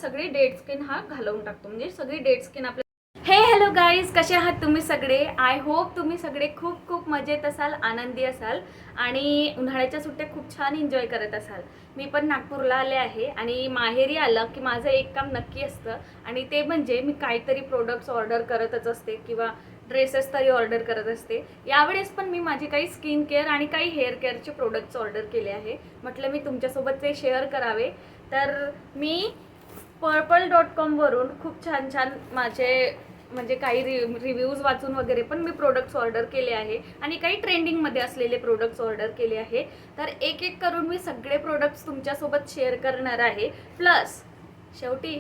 सगळी dead skin हा घालवून टाकतो, म्हणजे सगळी डेड स्किन आपल्या हॅलो गाईज, कसे आहात तुम्ही सगळे? आय होप तुम्ही सगळे खूप खूप मजेत असाल, आनंदी असाल आणि उन्हाळ्याच्या सुट्ट्या खूप छान एन्जॉय करत असाल. मी पण नागपूरला आले आहे आणि माहेरी आलं की माझं एक काम नक्की असतं आणि ते म्हणजे मी काहीतरी प्रोडक्ट्स ऑर्डर करतच असते किंवा ड्रेसेस तरी ऑर्डर करत असते. यावेळेस पण मी माझी काही स्किन केअर आणि काही हेअर केअरचे प्रोडक्ट्स ऑर्डर केले आहे. म्हटलं मी तुमच्यासोबत ते शेअर करावे. तर मी purple.com वरून खूप छान छान माझे म्हणजे काही रिव्ह्यूज वाचून वगैरे पण मी प्रोडक्ट्स ऑर्डर केले आहे आणि काही ट्रेंडिंगमध्ये असलेले प्रोडक्ट्स ऑर्डर केले आहे. तर एक एक करून मी सगळे प्रोडक्ट्स तुमच्यासोबत शेअर करणार आहे. प्लस शेवटी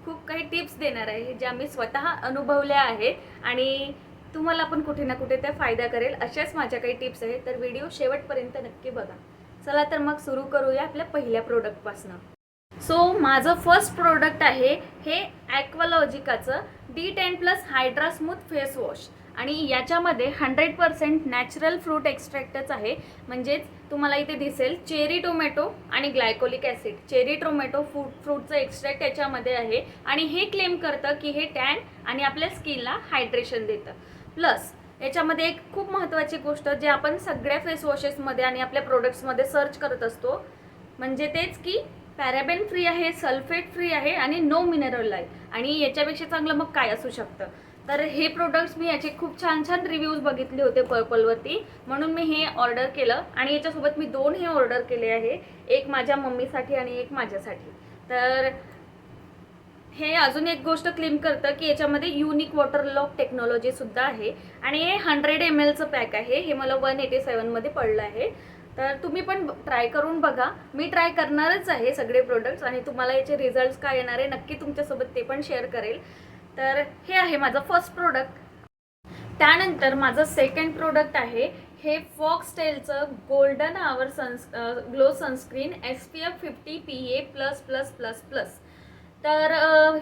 खूप काही टिप्स देणार आहे ज्या मी स्वतः अनुभवल्या आहेत आणि तुम्हाला पण कुठे ना कुठे त्या फायदा करेल अशाच माझ्या काही टिप्स आहेत. तर व्हिडिओ शेवटपर्यंत नक्की बघा. चला तर मग सुरू करूया आपल्या पहिल्या प्रोडक्टपासून. सो माझं फर्स्ट प्रोडक्ट आहे हे ॲक्वालॉजिकाचं D10+ hydra smooth face wash आणि याच्यामध्ये 100% नॅचरल फ्रूट एक्स्ट्रॅक्टच आहे. म्हणजेच तुम्हाला इथे दिसेल चेरी टोमॅटो आणि ग्लायकोलिक ॲसिड. चेरी टोमॅटो फ्रूटचं एक्स्ट्रॅक्ट याच्यामध्ये आहे आणि हे क्लेम करतं की हे टॅन आणि आपल्या स्किनला हायड्रेशन देतं. प्लस याच्यामध्ये एक खूप महत्त्वाची गोष्ट जे आपण सगळ्या फेस वॉशेसमध्ये आणि आपल्या प्रोडक्ट्समध्ये सर्च करत असतो म्हणजे तेच की पॅराबेन फ्री आहे, सल्फेट फ्री आहे आणि नो मिनरल आहे. आणि याच्यापेक्षा चांगलं मग काय असू शकतं. तर हे प्रोडक्ट्स मी याचे खूप छान छान रिव्ह्यूज बघितले होते पर्पलवरती, म्हणून मी हे ऑर्डर केलं आणि याच्यासोबत मी 2 हे ऑर्डर केले आहे, एक माझ्या मम्मीसाठी आणि एक माझ्यासाठी. तर हे अजून एक गोष्ट क्लेम करतं की याच्यामध्ये युनिक वॉटर लॉक टेक्नॉलॉजी सुद्धा आहे आणि हे 100 mlचं पॅक आहे. हे मला 187मध्ये पडलं आहे. तर तुम्ही पण ट्राय करून बघा. मी ट्राय करणारच आहे सगळे प्रोडक्ट्स आणि तुम्हाला याचे रिझल्ट्स काय येणार आहे नक्की तुमच्यासोबत ते पण शेअर करेल. तर हे आहे माझं फर्स्ट प्रोडक्ट. त्यानंतर माझं सेकंड प्रोडक्ट आहे हे फॉक्सटेलचं golden hour glow sunscreen SPF 50 PA++++. तर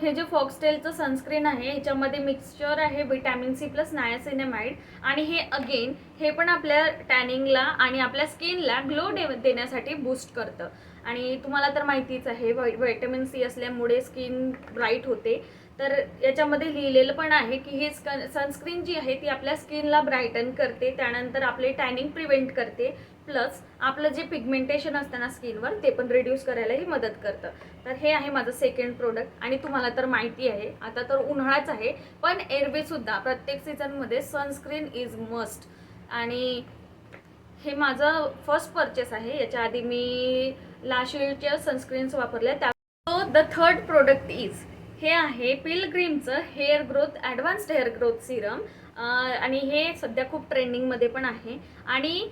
हे जे फॉक्सटेलचं सनस्क्रीन आहे ह्याच्यामध्ये मिक्सचर आहे विटॅमिन C प्लस नायासिनेमाइड आणि हे अगेन हे पण आपल्या टॅनिंगला आणि आपल्या स्किनला ग्लो देण्यासाठी बूस्ट करतं. आणि तुम्हाला तर माहितीच आहे विटॅमिन C असल्यामुळे स्किन ब्राईट होते. तर याच्यामध्ये लिहिलेलं पण आहे की हे सनस्क्रीन जी आहे ती आपल्या स्किनला ब्राईटन करते, त्यानंतर आपले टॅनिंग प्रिव्हेंट करते, प्लस आपलं जे पिगमेंटेशन असतं ना स्किनवर ते पण रिड्यूस करायलाही मदत करतं. तर हे आहे माझं सेकंड प्रोडक्ट. आणि तुम्हाला तर माहिती आहे आता तर उन्हाळाच आहे पण एरवीसुद्धा प्रत्येक सीझनमध्ये सनस्क्रीन इज मस्ट. आणि हे माझं फर्स्ट परचेस आहे. याच्या आधी मी लाशिल्डच्या सनस्क्रीन्स वापरल्या. त्या द थर्ड प्रोडक्ट इज हे आहे पिलग्रीमचं hair growth advanced hair growth serum आणि हे सध्या खूप ट्रेंडिंगमध्ये पण आहे. आणि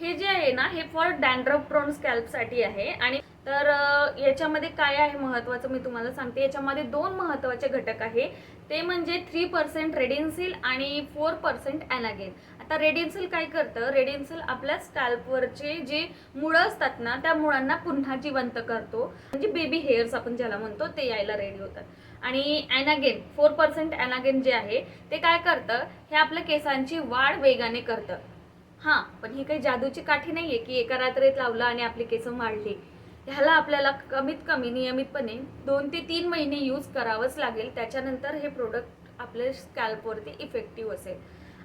हे जे आहे ना हे फॉर डॅन्ड्रफ प्रोन स्कॅल्पसाठी आहे. आणि तर याच्यामध्ये काय आहे महत्त्वाचं मी तुम्हाला सांगते. याच्यामध्ये 2 महत्त्वाचे घटक आहे ते म्हणजे 3% रेडिन्सिल आणि 4% ॲनागेन. आता रेडिन्सिल काय करतं, रेडिन्सिल आपल्या स्कॅल्पवरचे जे मुळं असतात ना त्या मुळांना पुन्हा जिवंत करतो, म्हणजे बेबी हेअर्स आपण ज्याला म्हणतो ते यायला रेडी होतात. आणि ॲनागेन 4% ॲनागेन जे आहे ते काय करतं, हे आपल्या केसांची वाढ वेगाने करतं. हां, पण ही काही जादूची काठी नाही आहे की एका रात्रीत लावलं आणि आपली केसं वाढली. ह्याला आपल्याला कमीत कमी नियमितपणे 2 ते 3 महिने यूज करावंच लागेल. त्याच्यानंतर हे प्रोडक्ट आपल्या स्कॅल्पवरती इफेक्टिव्ह असेल.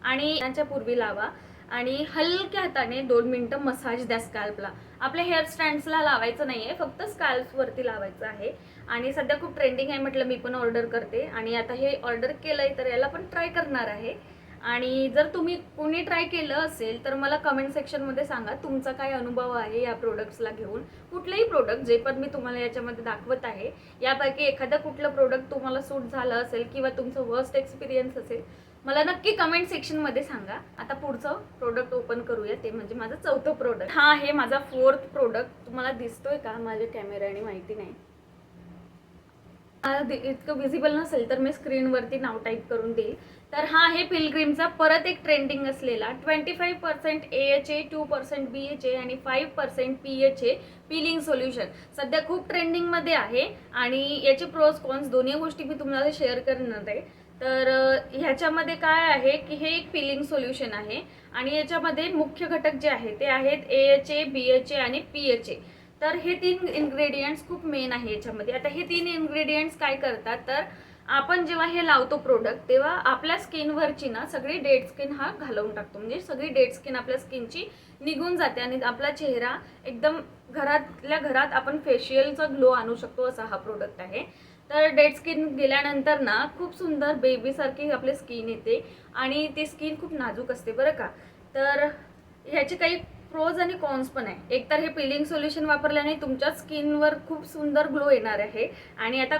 आणि त्यांच्या पूर्वी लावा आणि हलक्या हाताने 2 मिनटं मसाज द्या स्कॅल्पला. आपल्या हेअर स्टँड्सला लावायचं नाही आहे, फक्त स्कॅल्पवरती लावायचं आहे. आणि सध्या खूप ट्रेंडिंग आहे म्हटलं मी पण ऑर्डर करते आणि आता हे ऑर्डर केलं आहे तर याला पण ट्राय करणार आहे. आणि जर तुम्ही कोणी ट्राय केलं असेल तर मला कमेंट सेक्शनमध्ये सांगा तुमचा काय अनुभव आहे या प्रोडक्ट्सला घेऊन. कुठलंही प्रोडक्ट जे पण मी तुम्हाला याच्यामध्ये दाखवत आहे यापैकी एखादं कुठलं प्रोडक्ट तुम्हाला सूट झालं असेल किंवा तुमचं वर्स्ट एक्सपिरियन्स असेल मला नक्की कमेंट सेक्शनमध्ये सांगा. आता पुढचं प्रोडक्ट ओपन करूया, ते म्हणजे माझं चौथं प्रोडक्ट. हा आहे माझा फोर्थ प्रोडक्ट. तुम्हाला दिसतोय का माझ्या कॅमेऱ्याने माहिती नाही, इतकं विजिबल नसेल तर मी स्क्रीनवरती नाव टाईप करून देईल. तर हा आहे पिलग्रीमचा परत एक ट्रेंडिंग असलेला 25% AHA 2% BHA आणि 5% PHA पिलिंग सोल्युशन. सध्या खूप ट्रेंडिंगमध्ये आहे आणि याचे प्रोज कॉन्स दोन्ही गोष्टी मी तुम्हाला शेअर करणार आहे. तर ह्याच्यामध्ये काय आहे की हे एक पिलिंग सोल्युशन आहे आणि याच्यामध्ये मुख्य घटक जे आहे ते आहेत AHA BHA आणि PHA. तर हे 3 इन्ग्रेडियंट्स खूप मेन आहे याच्यामध्ये. आता हे 3 इन्ग्रेडियंट्स काय करतात, तर आपण जेव्हा हे लावतो प्रोडक्ट तेव्हा आपल्या स्किनवरची ना सगळी डेड स्किन हा घालवून टाकतो. म्हणजे सगळी डेड स्किन आपल्या स्किनची निघून जाते आणि आपला चेहरा एकदम घरातल्या घरात आपण फेशियलचा ग्लो आणू शकतो, असा हा प्रोडक्ट आहे. तर डेड स्किन गेल्यानंतर ना खूप सुंदर बेबीसारखी आपली स्किन येते आणि ती स्किन खूप नाजूक असते बरं का. तर ह्याचे काही प्रोज आणि कॉन्स पण आहे. एक तर हे पिलिंग सोल्युशन वापरल्याने तुमच्या स्किनवर खूप सुंदर ग्लो येणार आहे. आणि आता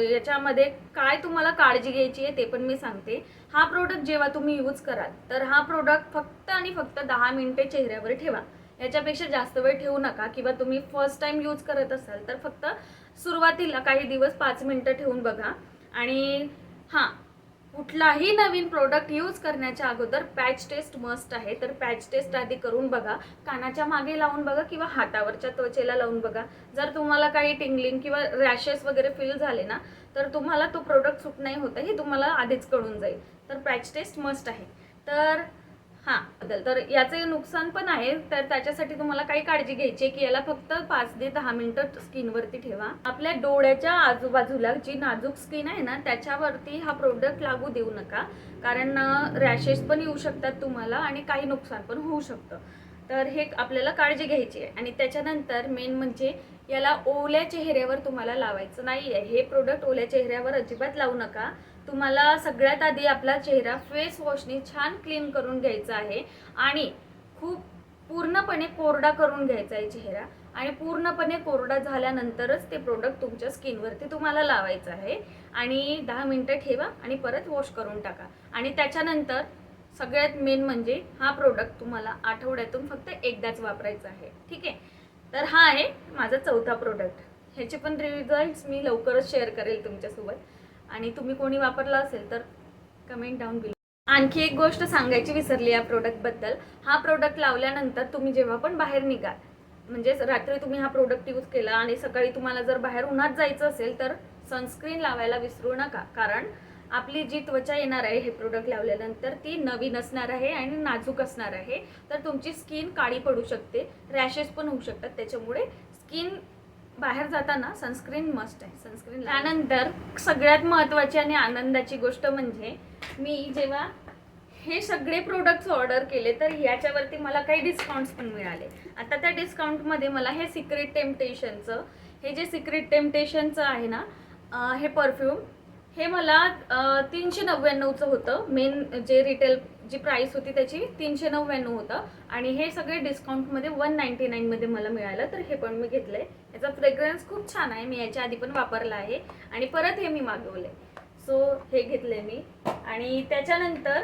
याच्यामध्ये काय तुम्हाला काळजी घ्यायची आहे ते पण मी सांगते. हा प्रोडक्ट जेव्हा तुम्ही यूज कराल तर हा प्रोडक्ट फक्त आणि फक्त 10 मिनिटे चेहऱ्यावर ठेवा. याच्यापेक्षा जास्त वेळ ठेवू नका. किंवा तुम्ही फर्स्ट टाइम यूज करत असाल तर फक्त सुरुवातीला काही दिवस 5 मिनिटं ठेवून बघा. आणि हां, कुठलाही नवीन प्रोडक्ट यूज करण्याच्या अगोदर पॅच टेस्ट मस्ट आहे. तर पॅच टेस्ट आधी करून बघा. कानाच्या मागे लावून बघा किंवा हातावरच्या त्वचेला लावून बघा. जर तुम्हाला काही टिंगलिंग किंवा रॅशेस वगैरे फील झाले ना तर तुम्हाला तो प्रोडक्ट सूट नाही होत आहे हे तुम्हाला आधीच कळून जाईल. तर पॅच टेस्ट मस्ट आहे. तर हां, तर याचे नुकसान पण आहे. तर त्याच्यासाठी तुम्हाला काही काळजी घ्यायची आहे की याला फक्त 5 ते 10 मिनिटं स्किनवरती ठेवा. आपल्या डोळ्याच्या आजूबाजूला जी नाजूक स्किन आहे ना त्याच्यावरती हा प्रोडक्ट लागू देऊ नका. कारण रॅशेस पण येऊ शकतात तुम्हाला आणि काही नुकसान पण होऊ शकतं. तर हे आपल्याला काळजी घ्यायची आहे. आणि त्याच्यानंतर मेन म्हणजे याला ओल्या चेहऱ्यावर तुम्हाला लावायचं नाही आहे. हे प्रोडक्ट ओल्या चेहऱ्यावर अजिबात लावू नका. तुम्हाला सगळ्यात आधी आपला चेहरा फेस वॉशने छान क्लीन करून घ्यायचा आहे आणि खूप पूर्णपणे कोरडा करून घ्यायचा आहे चेहरा. आणि पूर्णपणे कोरडा झाल्यानंतरच ते प्रोडक्ट तुमच्या स्किनवरती तुम्हाला लावायचं आहे. आणि 10 मिनिटं ठेवा आणि परत वॉश करून टाका. आणि त्याच्यानंतर सगळ्यात मेन म्हणजे हा प्रोडक्ट तुम्हाला आठवड्यातून फक्त एकदाच वापरायचा आहे. ठीक आहे. तर हा आहे माझा चौथा प्रोडक्ट. ह्याचे पण रिझल्ट्स मी लवकरच शेअर करेल तुमच्यासोबत. आणि तुम्ही कोणी वापरला असेल तर कमेंट डाऊन बिलो. आणखी एक गोष्ट सांगायची विसरली या प्रोडक्टबद्दल. हा प्रोडक्ट लावल्यानंतर तुम्ही जेव्हा पण बाहेर निघाल, म्हणजे रात्री तुम्ही हा प्रोडक्ट यूज केला आणि सकाळी तुम्हाला जर बाहेर उन्हात जायचं असेल तर सनस्क्रीन लावायला विसरू नका. कारण आपली जी त्वचा येणार आहे हे प्रोडक्ट लावल्यानंतर ती नवीन असणार आहे आणि नाजूक असणार आहे. तर तुमची स्किन काळी पडू शकते, रॅशेस पण होऊ शकतात. त्याच्यामुळे स्किन बाहेर जाताना सनस्क्रीन मस्ट आहे. सनस्क्रीन. त्यानंतर सगळ्यात महत्त्वाची आणि आनंदाची गोष्ट म्हणजे मी जेव्हा हे सगळे प्रोडक्ट्स ऑर्डर केले तर ह्याच्यावरती मला काही डिस्काउंट्स पण मिळाले. आता त्या डिस्काउंटमध्ये मला हे सिक्रेट टेम्पटेशनचं, हे जे सिक्रेट टेम्पटेशनचं आहे ना हे परफ्यूम, हे मला 399चं होतं. मेन जे रिटेल जी प्राईस होती त्याची 399 होतं. आणि हे सगळे डिस्काउंटमध्ये 199मध्ये मला मिळालं. तर हे पण मी घेतलं आहे. याचा फ्रेग्रन्स खूप छान आहे. मी याच्या आधी पण वापरला आहे आणि परत हे मी मागवलं आहे. सो हे घेतलं आहे मी. आणि त्याच्यानंतर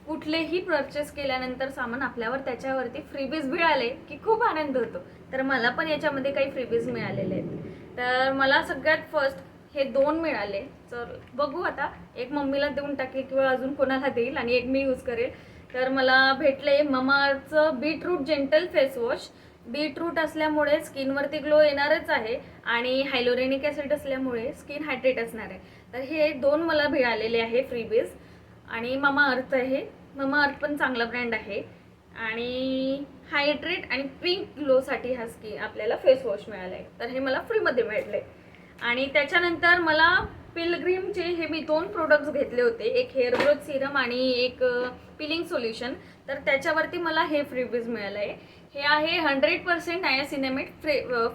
कुठलेही परचेस केल्यानंतर सामान आपल्यावर त्याच्यावरती फ्रीबीज मिळाले की खूप आनंद होतो. तर मला पण याच्यामध्ये काही फ्रीबीज मिळालेले आहेत. तर मला सगळ्यात फर्स्ट हे 2 मिळाले. तर बघू आता, एक मम्मीला देऊन टाकेल किंवा अजून कोणाला देईल आणि एक मी यूज करेल. तर मला भेटले ममाअर्थचं beetroot gentle face wash. Beetroot असल्यामुळे स्किनवरती ग्लो येणारच आहे आणि हायलोरेनिक ॲसिड असल्यामुळे स्किन हायड्रेट असणार आहे. तर हे 2 मला मिळालेले आहे फ्रीबीज. आणि ममाअर्थ आहे. ममाअर्थ पण चांगला ब्रँड आहे. आणि हायड्रेट आणि पिंक ग्लोसाठी हा आपल्याला फेस वॉश मिळाला आहे. तर हे मला फ्रीमध्ये भेटले. आणि त्याच्यानंतर मला पिलग्रीमचे हे मी 2 प्रोडक्ट्स घेतले होते. एक हेअर ग्रोथ सिरम आणि एक पिलिंग सोल्युशन. तर त्याच्यावरती मला हे फ्रीबीज मिळालं आहे. हे आहे 100% नायासिनामाइड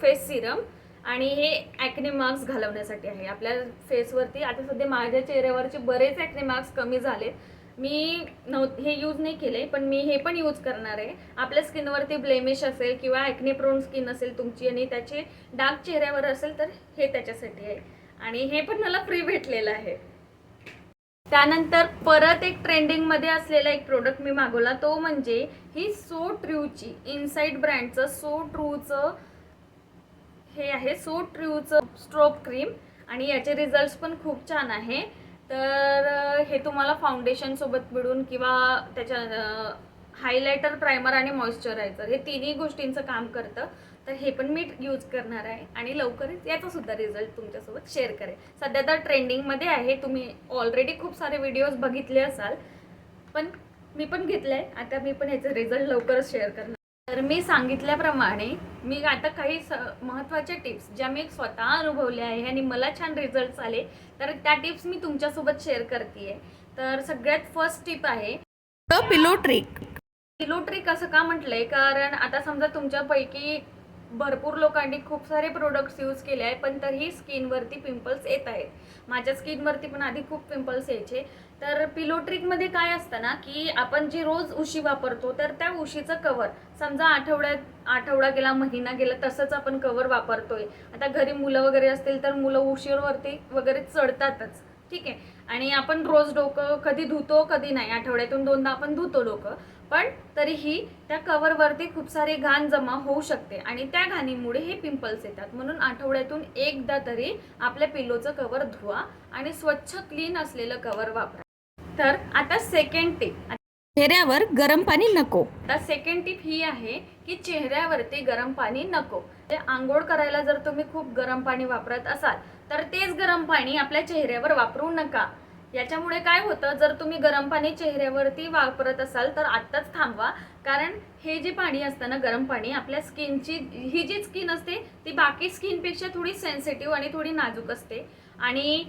फेस सिरम. आणि हे ॲक्ने मार्क्स घालवण्यासाठी आहे आपल्या फेसवरती. आता सध्या माझ्या चेहऱ्यावरचे बरेच ॲक्ने मार्क्स कमी झालेत. मी हे यूज नाही केले पण मी हे पण यूज करणार आहे. आपल्या स्किनवरती ब्लेमिश असेल किंवा ॲक्ने प्रोन स्किन असेल तुमची आणि त्याचे डार्क चेहऱ्यावर असेल तर हे त्याच्यासाठी आहे. आणि हे पण मला फ्री भेटलेलं आहे. त्यानंतर परत एक ट्रेंडिंगमध्ये असलेला एक प्रोडक्ट मी मागवला. तो म्हणजे ही सो ट्रूची इनसाइड ब्रँडचं सो ट्रूचं हे आहे. सो ट्रूचं स्ट्रोब क्रीम. आणि याचे रिझल्ट्स पण खूप छान आहे. तर हे तुम्हाला फाउंडेशनसोबत मिळून किंवा त्याच्या हायलायटर, प्रायमर आणि मॉइश्चरायझर हे तिन्ही गोष्टींचं काम करतं. तर हे पण मी यूज करणार आहे आणि लवकरच याचासुद्धा रिझल्ट तुमच्यासोबत शेअर करेल. सध्या तर ट्रेंडिंगमध्ये आहे. तुम्ही ऑलरेडी खूप सारे व्हिडिओज बघितले असाल पण मी पण घेतलं आहे. आता मी पण ह्याचे रिझल्ट लवकरच शेअर करणार. तर मी सांगितल्याप्रमाणे मी आता काही महत्त्वाच्या टिप्स ज्या मी स्वतः अनुभवल्या आहे आणि मला छान रिझल्ट्स आले, तर त्या टिप्स मी तुमच्यासोबत शेअर करते आहे. तर सगळ्यात फर्स्ट टिप आहे पिलो ट्रिक. पिलो ट्रिक असं का म्हटलंय, कारण आता समजा तुमच्यापैकी भरपूर लोकांनी खूप सारे प्रोडक्ट्स यूज केले आहे, पण तरीही स्किनवरती पिंपल्स येत आहेत. माझ्या स्किनवरती पण आधी खूप पिंपल्स यायचे. तर पिलो ट्रिकमध्ये काय असतं ना, की आपण जी रोज उशी वापरतो, तर त्या उशीचं कवर समजा आठवडा गेला, महिना गेला, तसंच आपण कवर वापरतोय. आता घरी मुलं वगैरे असतील तर मुलं उशीवरती वगैरे चढतातच, ठीक आहे. आणि आपण रोज डोकं कधी धुतो कधी नाही, आठवड्यातून 2दा आपण धुतो डोकं, पण तरीही त्या कवरवरती खूप सारी घाण जमा होऊ शकते आणि त्या घाणीमुळे हे पिंपल्स येतात. म्हणून आठवड्यातून एकदा तरी आपल्या पिलोचं कवर धुवा आणि स्वच्छ क्लीन असलेलं कवर वापरा. तर आता सेकंड टिप, चेहऱ्यावर गरम पाणी नको. आता सेकंड टिप ही आहे की चेहऱ्यावरती गरम पाणी नको. आंघोळ करायला जर तुम्ही खूप गरम पाणी वापरत असाल तर तेच गरम पाणी आपल्या चेहऱ्यावर वापरू नका. याच्यामुळे काय होतं, जर तुम्ही गरम पाणी चेहऱ्यावरती वापरत असाल तर आत्ताच थांबवा. कारण हे जे पाणी असतं ना, गरम पाणी, आपल्या स्किनची ही जी स्किन असते ती बाकी स्किनपेक्षा थोडी सेन्सिटिव्ह आणि थोडी नाजूक असते आणि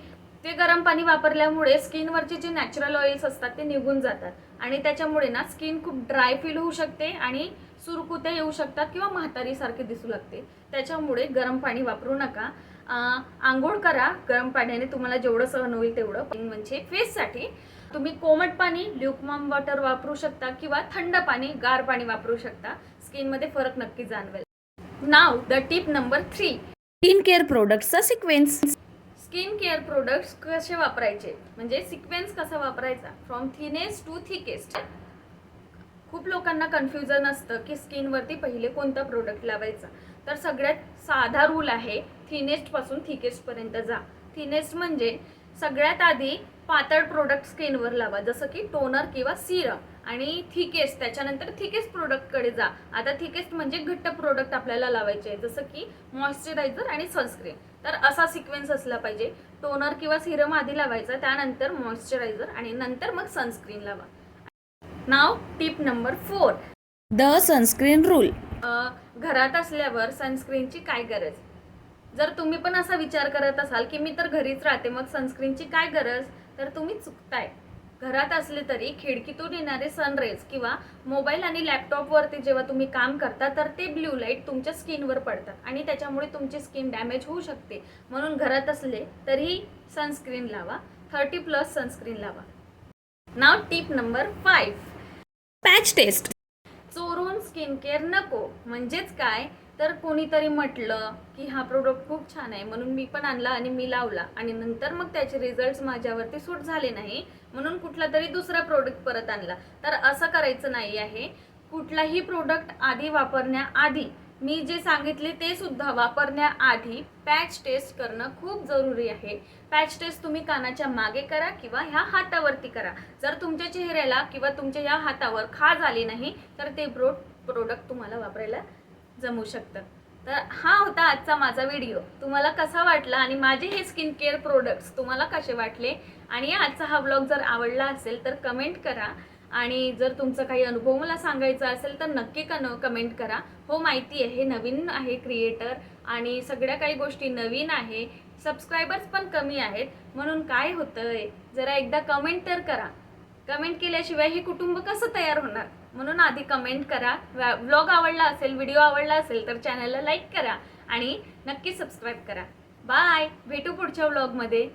ते गरम पाणी वापरल्यामुळे स्किनवरचे जे नॅचरल ऑइल्स असतात ते निघून जातात आणि त्याच्यामुळे ना स्किन खूप ड्राय फील होऊ शकते आणि सुरकुत्या येऊ शकतात किंवा म्हातारीसारखे दिसू लागते. त्याच्यामुळे गरम पाणी वापरू नका. आंघोळ करा गरम पाण्याने, तुम्हाला जेवढं सहन होईल तेवढं. म्हणजे फेससाठी तुम्ही कोमट पाणी, ल्युकवार्म वॉटर वापरू शकता किंवा थंड पाणी, गार पाणी वापरू शकता. स्किनमध्ये फरक नक्की जाणवेल. Now the tip number 3, skin care प्रोडक्ट्सचा सिक्वेन्स. स्किन केअर प्रोडक्ट्स कसे वापरायचे, म्हणजे सिक्वेन्स कसा वापरायचा, फ्रॉम थिनेस्ट टू थिकेस्ट. खूप लोकांना कन्फ्युजन असतं की स्किनवरती पहिले कोणता प्रोडक्ट लावायचा. तर सगळ्यात साधा रूल आहे, थिनेस्ट पासून थिकेस्ट पर्यंत जा. थिनेस्ट म्हणजे सगळ्यात आधी पातळ प्रोडक्ट स्किनवर लावा, जसं की टोनर किंवा सिरम, आणि थिकेस्ट त्याच्यानंतर थिकेस्ट प्रोडक्टकडे जा. आता थिकेस्ट म्हणजे घट्ट प्रोडक्ट आपल्याला लावायचे आहे, जसं की मॉइश्चरायझर आणि सनस्क्रीन. तर असा सिक्वेन्स असला पाहिजे. टोनर किंवा सिरम आधी लावायचा, त्यानंतर मॉइश्चरायझर आणि नंतर मग सनस्क्रीन लावा. Now tip number 4, the sunscreen rule. घरात असल्यावर सनस्क्रीनची काय गरज. जर तुम्ही पण असा विचार करत असाल की मी तर घरीच राहते, मग सनस्क्रीनची काय गरज, तर तुम्ही चुकताय. घरात असले तरी खिडकीतून येणारे सनरेज किंवा मोबाईल आणि लॅपटॉपवरती जेव्हा तुम्ही काम करता तर ते ब्ल्यू लाईट तुमच्या स्किनवर पडतात आणि त्याच्यामुळे तुमची स्किन डॅमेज होऊ शकते. म्हणून घरात असले तरी सनस्क्रीन लावा, 30+ सनस्क्रीन लावा. Now tip number 5, patch taste. चोरून स्किन केअर नको. म्हणजेच काय, तर कोणीतरी म्हटलं की हा प्रोडक्ट खूप छान आहे म्हणून मी पण आणला आणि मी लावला आणि नंतर मग त्याचे रिझल्ट्स माझ्यावरती सूट झाले नाही म्हणून कुठला तरी दुसरा प्रोडक्ट परत आणला. तर असं करायचं नाही आहे. कुठलाही प्रोडक्ट आधी वापरण्याआधी, मी जे सांगितले ते सुद्धा वापरण्याआधी पॅच टेस्ट करणं खूप जरुरी आहे. पॅच टेस्ट तुम्ही कानाच्या मागे करा किंवा ह्या हातावरती करा. जर तुमच्या चेहऱ्याला किंवा तुमच्या या हातावर खाज आली नाही तर ते प्रोडक्ट तुम्हाला वापरायला जमू शकतं. तर हा होता आजचा माझा व्हिडिओ. तुम्हाला कसा वाटला आणि माझे हे स्किन केअर प्रोडक्ट्स तुम्हाला कसे वाटले, आणि आजचा हा व्लॉग जर आवडला असेल तर कमेंट करा. आणि जर तुमचा काही अनुभव मला सांगायचा असेल तर नक्की कमेंट करा. हो, माहिती आहे नवीन आहे क्रिएटर आणि सगळ्या काही गोष्टी नवीन आहे, सबस्क्रायबर्स पण कमी आहेत, म्हणून काय होतंय, जरा एकदा कमेंट तर करा. कमेंट केल्याशिवाय हे कुटुंब कसं तयार होणार, म्हणून आधी कमेंट करा. व्लॉग आवडला असेल, व्हिडिओ आवडला असेल तर चॅनलला लाईक करा आणि नक्की सबस्क्राईब करा. बाय, भेटू पुढच्या व्लॉगमध्ये.